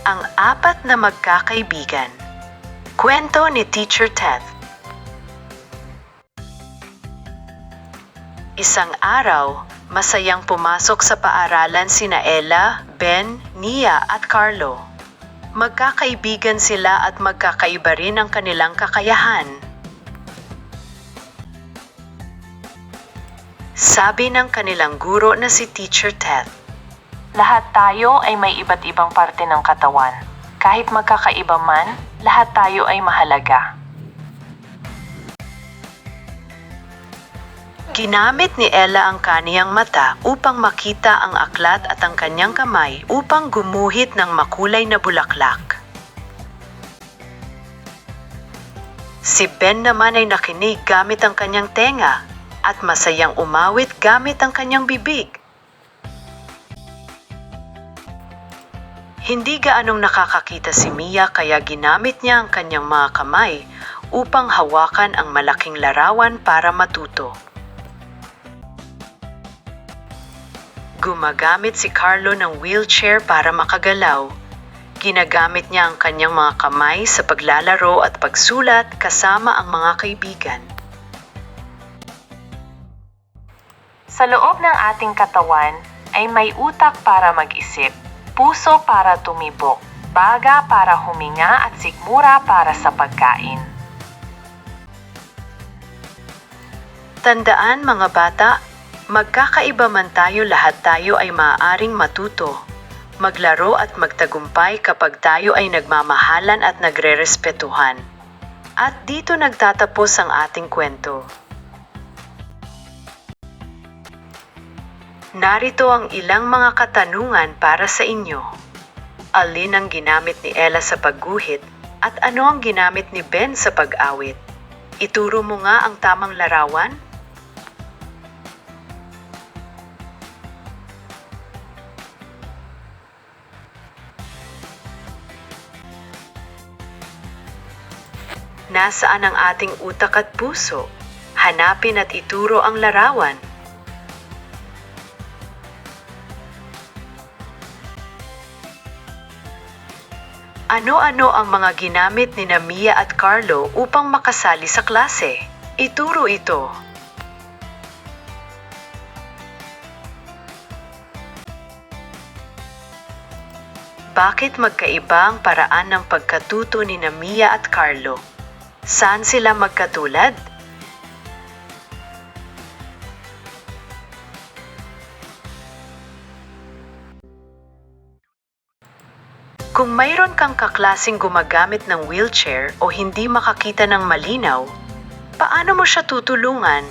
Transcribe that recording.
Ang apat na magkakaibigan. Kwento ni Teacher Ted. Isang araw, masayang pumasok sa paaralan sina Ella, Ben, Nia at Carlo. Magkakaibigan sila at magkakaiba rin ang kanilang kakayahan. Sabi ng kanilang guro na si Teacher Ted. Lahat tayo ay may iba't ibang parte ng katawan. Kahit magkakaiba man, lahat tayo ay mahalaga. Ginamit ni Ella ang kaniyang mata upang makita ang aklat at ang kanyang kamay upang gumuhit ng makulay na bulaklak. Si Ben naman ay nakinig gamit ang kanyang tenga at masayang umawit gamit ang kanyang bibig. Hindi gaanong nakakakita si Mia kaya ginamit niya ang kanyang mga kamay upang hawakan ang malaking larawan para matuto. Gumagamit si Carlo ng wheelchair para makagalaw. Ginagamit niya ang kanyang mga kamay sa paglalaro at pagsulat kasama ang mga kaibigan. Sa loob ng ating katawan ay may utak para mag-isip, puso para tumibok, baga para huminga at sikmura para sa pagkain. Tandaan mga bata, magkakaiba man tayo, lahat tayo ay maaaring matuto, maglaro at magtagumpay kapag tayo ay nagmamahalan at nagrerespetuhan. At dito nagtatapos ang ating kwento. Narito ang ilang mga katanungan para sa inyo. Alin ang ginamit ni Ella sa pagguhit at ano ang ginamit ni Ben sa pag-awit? Ituro mo nga ang tamang larawan. Nasaan ang ating utak at puso? Hanapin at ituro ang larawan. Ano-ano ang mga ginamit ni Mia at Carlo upang makasali sa klase? Ituro ito. Bakit magkaiba ang paraan ng pagkatuto ni Mia at Carlo? Saan sila magkatulad? Kung mayroon kang kaklaseng gumagamit ng wheelchair o hindi makakita ng malinaw, paano mo siya tutulungan